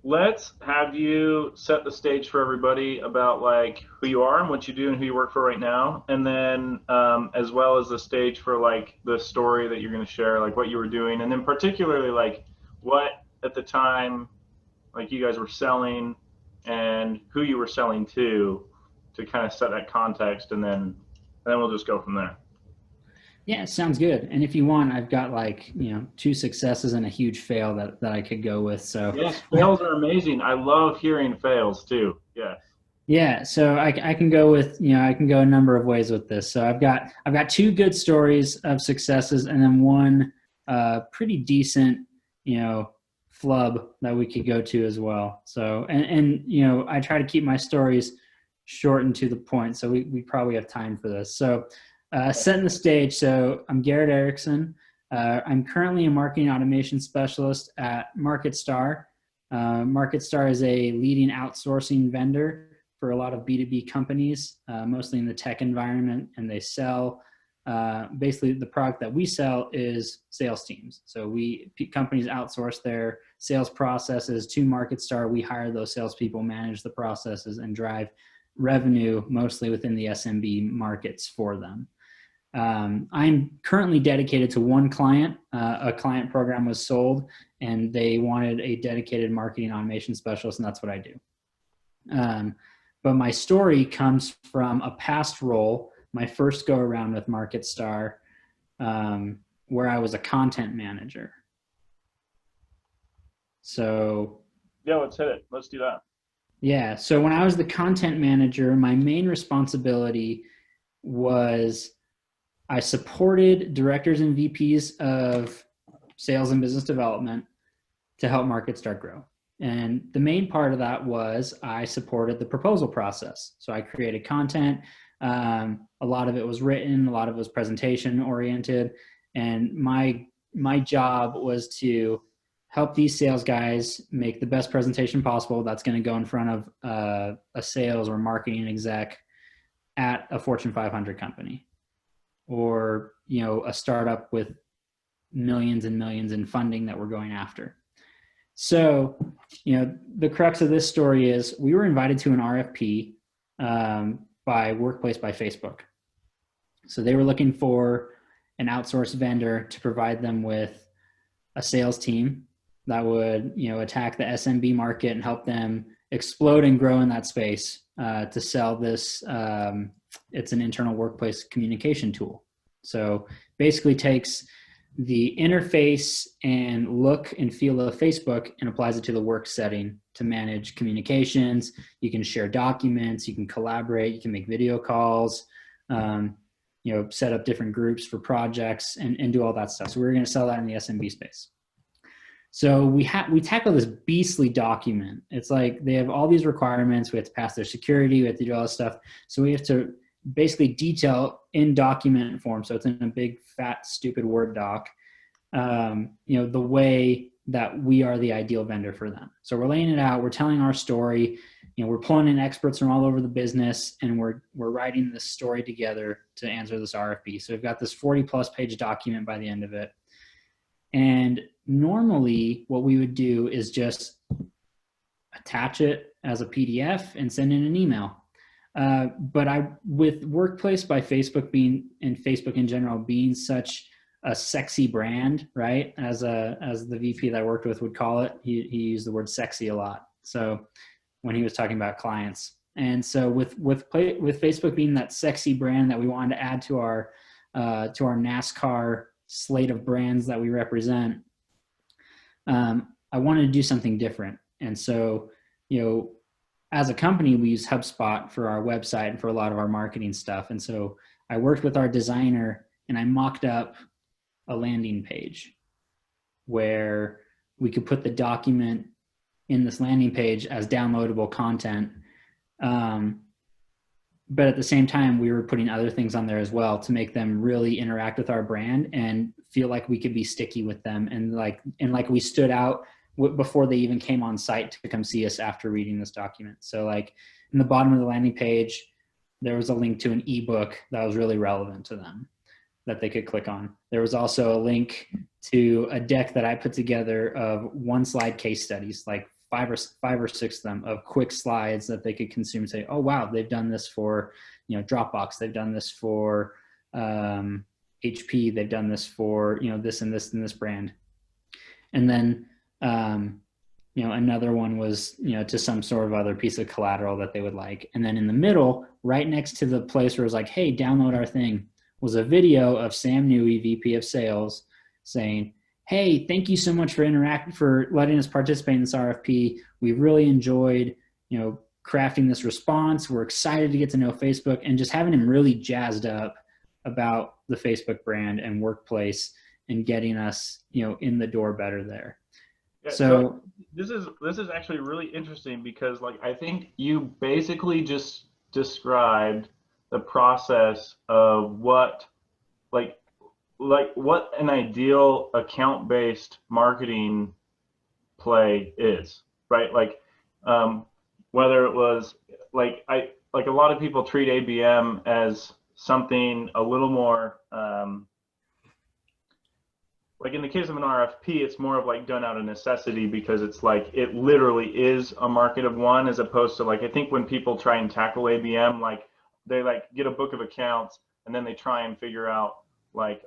let's have you set the stage for everybody about like who you are and what you do and who you work for right now, and then as well as the stage for like the story that you're going to share, like what you were doing, and then particularly like what at the time like you guys were selling and who you were selling to kind of set that context, and then we'll just go from there. Yeah, sounds good. And if you want, I've got like, two successes and a huge fail that I could go with. So Yes, fails are amazing. I love hearing fails too. Yes. yeah, so I can go with, I can go a number of ways with this. So I've got two good stories of successes and then one pretty decent, flub that we could go to as well. So, and I try to keep my stories short and to the point. So we probably have time for this. So setting the stage. So I'm Garrett Erickson. I'm currently a marketing automation specialist at MarketStar. MarketStar is a leading outsourcing vendor for a lot of B2B companies, mostly in the tech environment, and they sell basically the product that we sell is sales teams. So companies outsource their sales processes to MarketStar. We hire those salespeople, manage the processes, and drive revenue mostly within the SMB markets for them. I'm currently dedicated to one client. A client program was sold and they wanted a dedicated marketing automation specialist, and that's what I do. But my story comes from a past role, my first go around with MarketStar, where I was a content manager. So Yeah, let's hit it. Let's do that. yeah, so when I was the content manager, my main responsibility was I supported directors and VPs of sales and business development to help MarketStar grow. And the main part of that was I supported the proposal process. So I created content. A lot of it was written, a lot of it was presentation oriented. And my job was to help these sales guys make the best presentation possible that's going to go in front of a sales or marketing exec at a Fortune 500 company, or a startup with millions and millions in funding that we're going after. So the crux of this story is we were invited to an RFP by Workplace by Facebook. So they were looking for an outsourced vendor to provide them with a sales team that would attack the SMB market and help them explode and grow in that space to sell this. It's an internal workplace communication tool. So basically takes the interface and look and feel of Facebook and applies it to the work setting to manage communications. You can share documents, you can collaborate, you can make video calls, set up different groups for projects and do all that stuff. So we're going to sell that in the SMB space. So we tackle this beastly document. It's like they have all these requirements. We have to pass their security. We have to do all this stuff. So we have to basically detail in document form. So it's in a big, fat, stupid Word doc, the way that we are the ideal vendor for them. So we're laying it out. We're telling our story. We're pulling in experts from all over the business, and we're writing this story together to answer this RFP. So we've got this 40+ page document by the end of it. And normally what we would do is just attach it as a PDF and send in an email. But with Workplace by Facebook and Facebook in general being such a sexy brand, right? As the VP that I worked with would call it, he used the word sexy a lot. So when he was talking about clients, and so with Facebook being that sexy brand that we wanted to add to our NASCAR slate of brands that we represent, I wanted to do something different. And so, as a company, we use HubSpot for our website and for a lot of our marketing stuff. And so I worked with our designer and I mocked up a landing page where we could put the document in this landing page as downloadable content. But at the same time, we were putting other things on there as well to make them really interact with our brand and feel like we could be sticky with them. And like we stood out before they even came on site to come see us after reading this document. So like in the bottom of the landing page, there was a link to an ebook that was really relevant to them that they could click on. There was also a link to a deck that I put together of one slide case studies, like five or six of them of quick slides that they could consume and say, oh, wow, they've done this for, Dropbox. They've done this for HP. They've done this for, this and this and this brand. And then, another one was, to some sort of other piece of collateral that they would like. And then in the middle, right next to the place where it was like, hey, download our thing, was a video of Sam Newey, VP of Sales, saying, hey, thank you so much for letting us participate in this RFP. We really enjoyed, crafting this response. We're excited to get to know Facebook, and just having him really jazzed up about the Facebook brand and workplace and getting us, in the door better there. Yeah, so this is actually really interesting because I think you basically just described the process of what what an ideal account-based marketing play is, right? Whether it was a lot of people treat ABM as something a little more in the case of an RFP, it's more of done out of necessity because it's it literally is a market of one, as opposed to I think when people try and tackle ABM, they get a book of accounts and then they try and figure out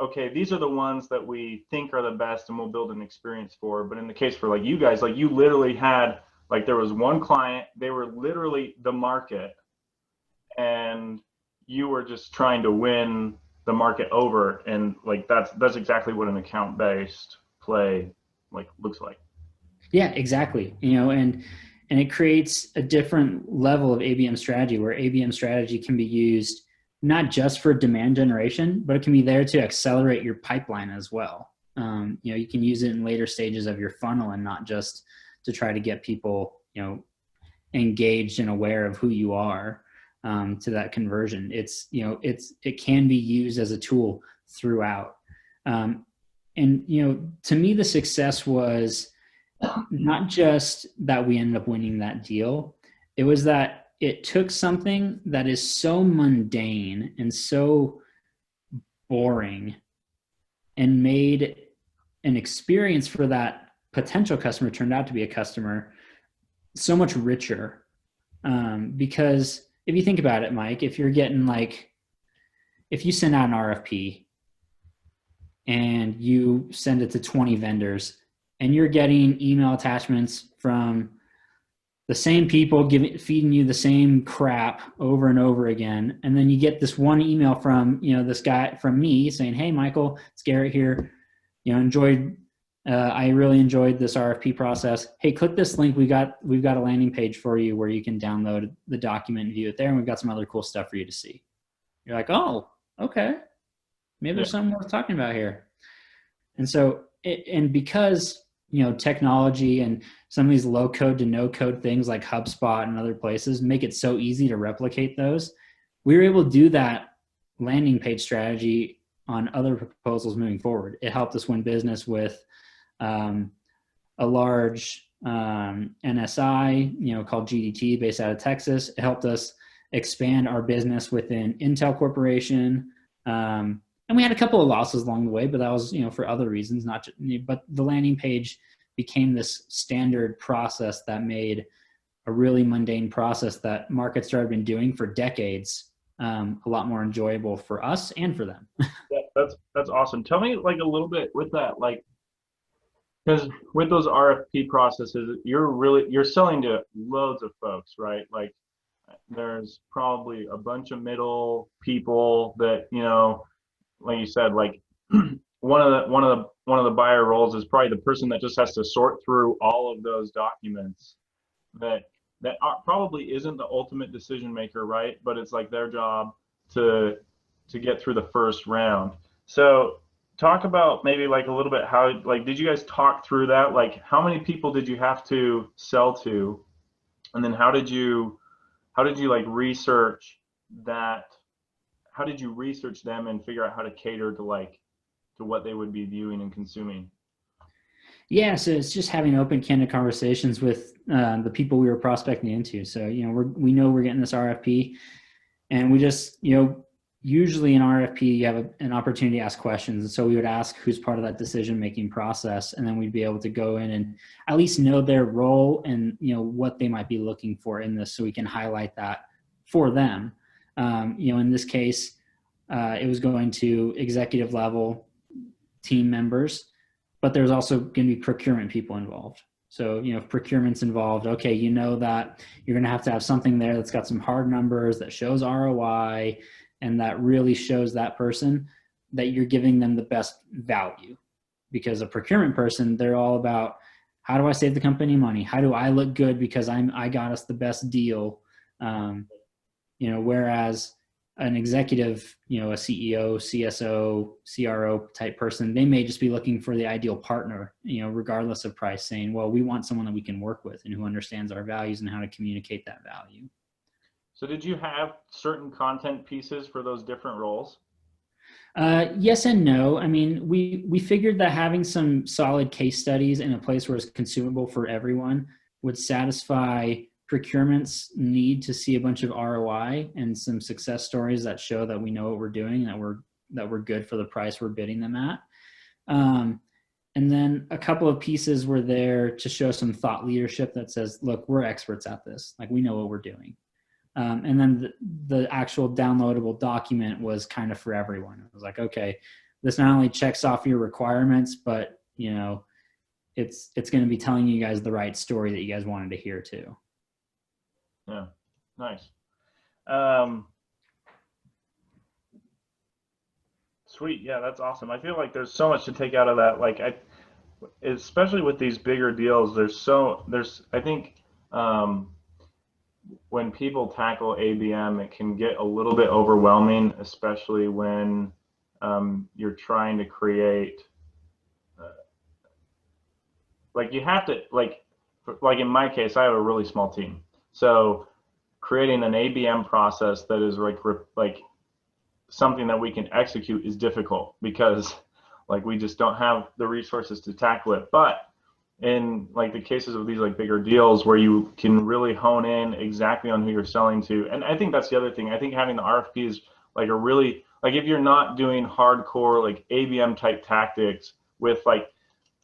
okay, these are the ones that we think are the best and we'll build an experience for. But in the case for you guys, you literally had there was one client, they were literally the market, and you were just trying to win the market over, and that's exactly what an account-based play looks like. Yeah, exactly. And it creates a different level of ABM strategy, where ABM strategy can be used not just for demand generation, but it can be there to accelerate your pipeline as well. You can use it in later stages of your funnel, and not just to try to get people, engaged and aware of who you are, to that conversion. It can be used as a tool throughout. And, to me, the success was not just that we ended up winning that deal. It was that it took something that is so mundane and so boring and made an experience for that potential customer, turned out to be a customer, so much richer. Because if you think about it, Mike, if you're getting if you send out an RFP and you send it to 20 vendors and you're getting email attachments from the same people feeding you the same crap over and over again, and then you get this one email from this guy, from me, saying, hey, Michael, it's Garrett here, I really enjoyed this RFP process. Hey, click this link. We've got a landing page for you where you can download the document and view it there, and we've got some other cool stuff for you to see. You're like, oh, okay, maybe there's something worth talking about here. And so, because technology and some of these low code to no code things like HubSpot and other places make it so easy to replicate those, we were able to do that landing page strategy on other proposals moving forward. It helped us win business with a large NSI, called GDT, based out of Texas. It helped us expand our business within Intel Corporation. And we had a couple of losses along the way, but that was, for other reasons, not just, but the landing page became this standard process that made a really mundane process that markets started been doing for decades a lot more enjoyable for us and for them. Yeah, that's awesome. Tell me a little bit with that, because with those RFP processes, you're selling to loads of folks, right? There's probably a bunch of middle people that, like you said, one of the buyer roles is probably the person that just has to sort through all of those documents that probably isn't the ultimate decision maker, right? But it's their job to get through the first round. So talk about maybe a little bit how, did you guys talk through that? How many people did you have to sell to? And then how did you research that? How did you research them and figure out how to cater to what they would be viewing and consuming? Yeah, so it's just having open, candid conversations with the people we were prospecting into. So we know we're getting this RFP, and we just usually in RFP, you have an opportunity to ask questions. And so we would ask who's part of that decision-making process, and then we'd be able to go in and at least know their role and, what they might be looking for in this, so we can highlight that for them. In this case, it was going to executive level team members, but there's also going to be procurement people involved. So, if procurement's involved, okay, that you're going to have something there that's got some hard numbers that shows ROI, and that really shows that person that you're giving them the best value. Because a procurement person, they're all about, how do I save the company money? How do I look good because I got us the best deal? Whereas an executive, a CEO, CSO, CRO type person, they may just be looking for the ideal partner, regardless of price, saying, well, we want someone that we can work with and who understands our values and how to communicate that value. So did you have certain content pieces for those different roles? Yes and no. I mean, we figured that having some solid case studies in a place where it's consumable for everyone would satisfy procurement's need to see a bunch of ROI and some success stories that show that we know what we're doing and that we're good for the price we're bidding them at. And then a couple of pieces were there to show some thought leadership that says, look, we're experts at this. Like, we know what we're doing. And then the actual downloadable document was kind of for everyone. It was like, okay, this not only checks off your requirements, but it's going to be telling you guys the right story that you guys wanted to hear too. Yeah, nice. Sweet. Yeah, that's awesome. I feel like there's so much to take out of that. Like, especially with these bigger deals, I think when people tackle ABM, it can get a little bit overwhelming, especially when you're trying to create, you have to, like in my case, I have a really small team. So creating an ABM process that is like something that we can execute is difficult because we just don't have the resources to tackle it. But in the cases of these bigger deals where you can really hone in exactly on who you're selling to, and I think that's the other thing. I think having the RFP is a really, if you're not doing hardcore ABM type tactics with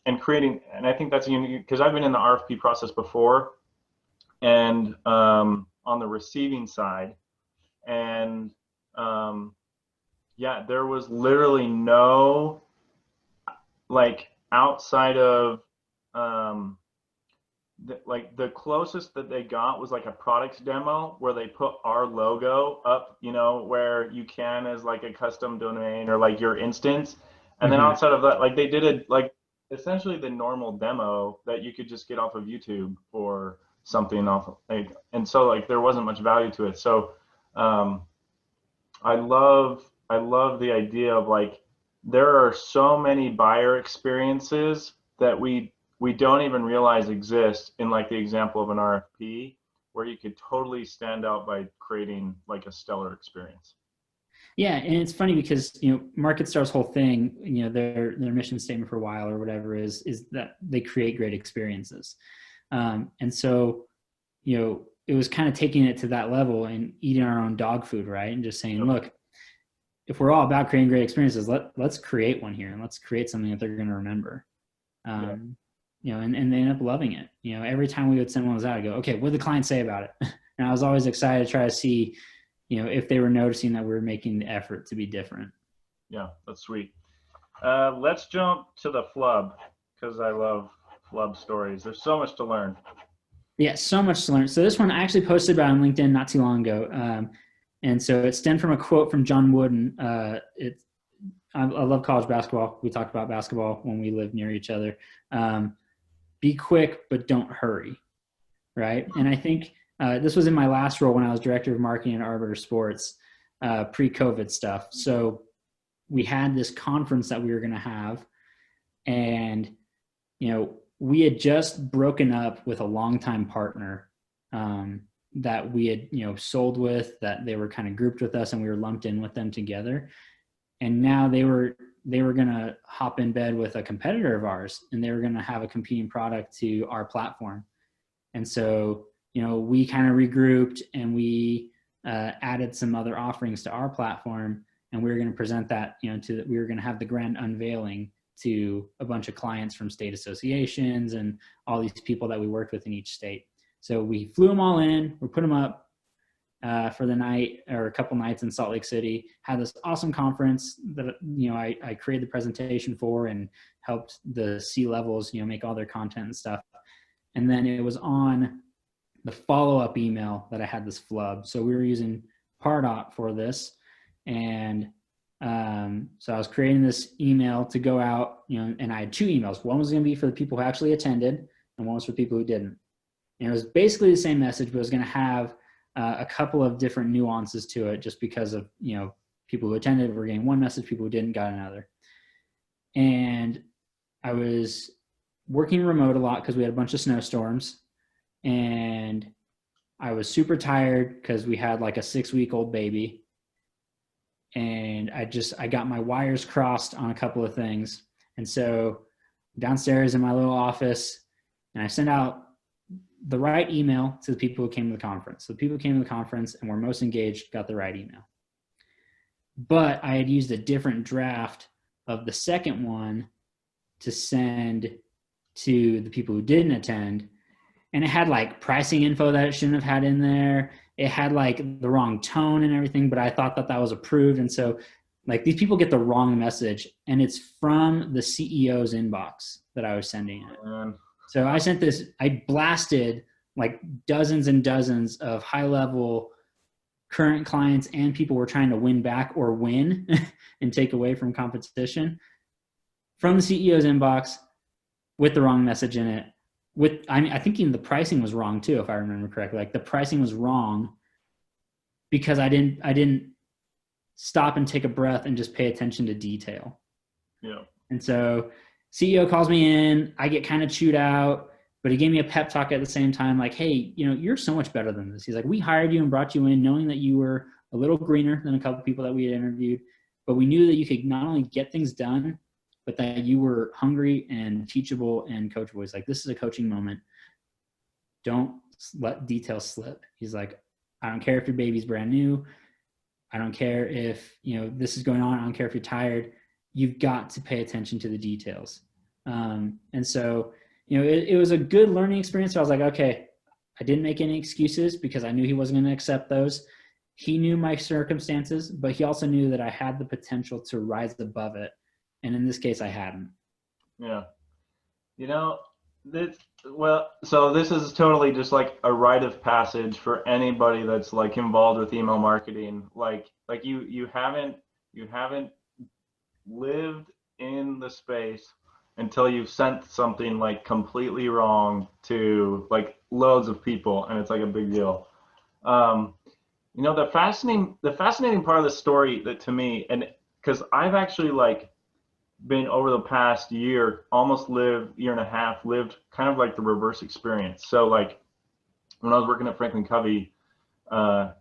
and creating, and I think that's unique because I've been in the RFP process before, and on the receiving side, and there was literally no outside of the closest that they got was a products demo where they put our logo up, where you can as a custom domain or your instance, and then outside of that, they did essentially the normal demo that you could just get off of YouTube or something off, and so there wasn't much value to it. So I love the idea of there are so many buyer experiences that we don't even realize exist in the example of an RFP, where you could totally stand out by creating a stellar experience. Yeah, and it's funny because MarketStar's whole thing, their mission statement for a while or whatever is that they create great experiences, and so it was kind of taking it to that level and eating our own dog food, right? And just saying, look, if we're all about creating great experiences, let's create one here and let's create something that they're going to remember. And they end up loving it. Every time we would send one of those out, I go, okay, what did the client say about it? And I was always excited to try to see, if they were noticing that we were making the effort to be different. Yeah, that's sweet. Let's jump to the flub, because I love flub stories. There's so much to learn. Yeah, so much to learn. So this one I actually posted about on LinkedIn not too long ago. And so it stemmed from a quote from John Wooden. I love college basketball. We talked about basketball when we lived near each other. Be quick, but don't hurry, right? And I think this was in my last role when I was director of marketing at Arbiter Sports, pre-COVID stuff. So we had this conference that we were going to have, and we had just broken up with a longtime partner that we had sold with, that they were kind of grouped with us, and we were lumped in with them together. And now they were going to hop in bed with a competitor of ours, and they were going to have a competing product to our platform. And so we kind of regrouped, and we added some other offerings to our platform, and we were going to present that, we were going to have the grand unveiling to a bunch of clients from state associations and all these people that we worked with in each state. So we flew them all in, we put them up for the night or a couple nights in Salt Lake City, had this awesome conference that, I created the presentation for and helped the C-levels, make all their content and stuff. And then it was on the follow-up email that I had this flub. So we were using Pardot for this. And so I was creating this email to go out, and I had two emails. One was going to be for the people who actually attended, and one was for people who didn't. And it was basically the same message, but it was going to have a couple of different nuances to it, just because of, people who attended were getting one message, people who didn't got another. And I was working remote a lot because we had a bunch of snowstorms, and I was super tired because we had like a 6-week-old baby. And I got my wires crossed on a couple of things. And so downstairs in my little office, and I sent out the right email to the people who came to the conference. So the people who came to the conference and were most engaged got the right email. But I had used a different draft of the second one to send to the people who didn't attend. And it had like pricing info that it shouldn't have had in there. It had like the wrong tone and everything, but I thought that was approved. And so like these people get the wrong message, and it's from the CEO's inbox that I was sending it. So I sent this, I blasted like dozens and dozens of high-level current clients and people we're trying to win back or win and take away from competition from the CEO's inbox with the wrong message in it. I think even the pricing was wrong too, if I remember correctly. Like the pricing was wrong because I didn't stop and take a breath and just pay attention to detail. Yeah. And so CEO calls me in, I get kind of chewed out, but he gave me a pep talk at the same time. Like, hey, you're so much better than this. He's like, we hired you and brought you in knowing that you were a little greener than a couple of people that we had interviewed, but we knew that you could not only get things done, but that you were hungry and teachable and coachable. He's like, this is a coaching moment. Don't let details slip. He's like, I don't care if your baby's brand new. I don't care if, this is going on. I don't care if you're tired. You've got to pay attention to the details. And so, it was a good learning experience. So I was like, okay, I didn't make any excuses because I knew he wasn't going to accept those. He knew my circumstances, but he also knew that I had the potential to rise above it. And in this case, I hadn't. Yeah. So this is totally just like a rite of passage for anybody that's like involved with email marketing. Like you haven't lived in the space until you've sent something like completely wrong to like loads of people, and it's like a big deal. The fascinating part of the story that to me, and because I've actually like been over the past year and a half lived kind of like the reverse experience. So like when I was working at Franklin Covey, there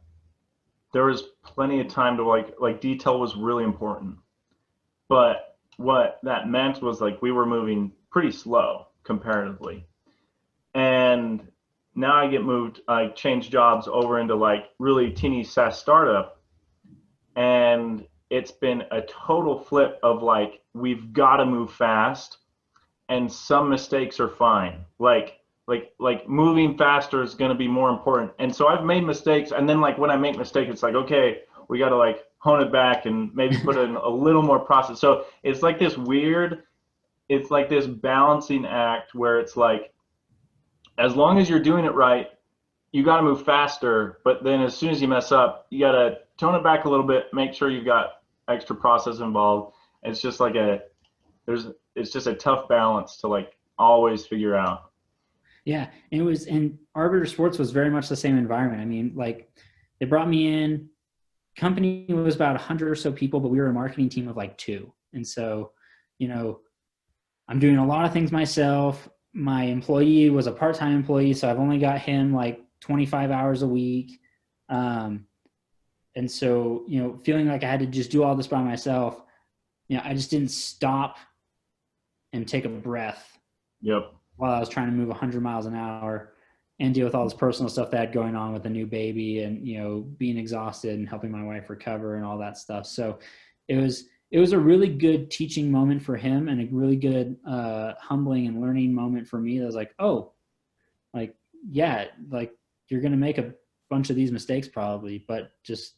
was plenty of time to like detail was really important, but what that meant was like we were moving pretty slow comparatively. And now I changed jobs over into like really teeny SaaS startup, and it's been a total flip of like we've got to move fast, and some mistakes are fine. Like moving faster is going to be more important. And so I've made mistakes, and then like when I make mistakes, it's like, okay, we got to like hone it back and maybe put in a little more process. So it's like this balancing act where it's like, as long as you're doing it right, you got to move faster. But then as soon as you mess up, you got to tone it back a little bit, make sure you've got extra process involved. It's just like it's just a tough balance to like always figure out. Yeah. And Arbiter Sports was very much the same environment. I mean, like they brought me in, company was about 100 or so people, but we were a marketing team of like 2. And so, I'm doing a lot of things myself. My employee was a part-time employee, so I've only got him like 25 hours a week. And so, feeling like I had to just do all this by myself, I just didn't stop and take a breath. Yep. While I was trying to move 100 miles an hour. and deal with all this personal stuff that I had going on with a new baby and, you know, being exhausted and helping my wife recover and all that stuff. So it was a really good teaching moment for him and a really good humbling and learning moment for me. That was like, oh, like, yeah, like you're going to make a bunch of these mistakes probably, but just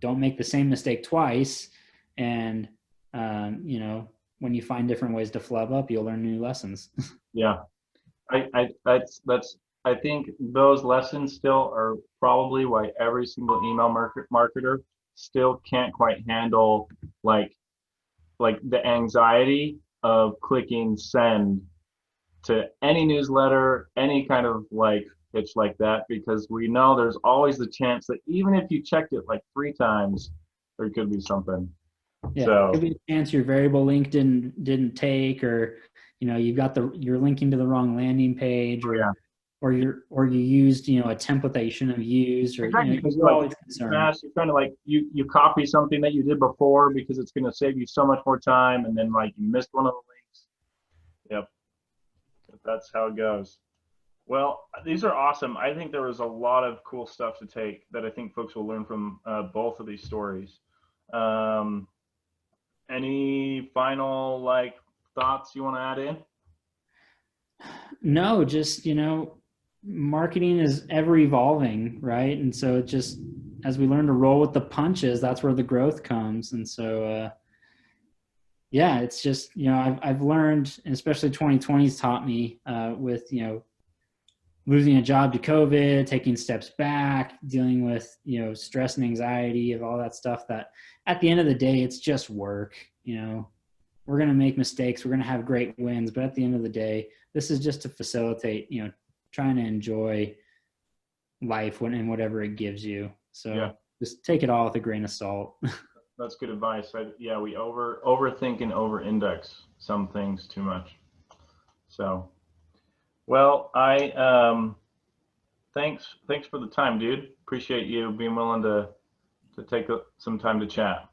don't make the same mistake twice. And, you know, when you find different ways to flub up, you'll learn new lessons. Yeah. I think those lessons still are probably why every single email marketer still can't quite handle like the anxiety of clicking send to any newsletter, any kind of like pitch like that, because we know there's always the chance that even if you checked it like 3 times, there could be something. Yeah, So could be a chance your variable link didn't take, or you know you're linking to the wrong landing page, yeah, or you used, you know, a template that you shouldn't have used, or you exactly, know because you're you're like always concerned. smash, you're trying to like you copy something that you did before because it's going to save you so much more time, and then like you missed one of the links. Yep, that's how it goes. Well, these are awesome. I think there was a lot of cool stuff to take that I think folks will learn from both of these stories. Um, any final like thoughts you want to add in? No, just, you know, marketing is ever evolving, right? And so it just, as we learn to roll with the punches, that's where the growth comes. And so yeah, it's just, you know, I've learned, and especially 2020's taught me with, you know, losing a job to COVID, taking steps back, dealing with, you know, stress and anxiety of all that stuff, that at the end of the day, it's just work. You know, we're going to make mistakes. We're going to have great wins. But at the end of the day, this is just to facilitate, you know, trying to enjoy life and whatever it gives you. So Yeah, just take it all with a grain of salt. that's good advice. Yeah, we overthink and over index some things too much. So, well, I thanks for the time, dude. Appreciate you being willing to take some time to chat.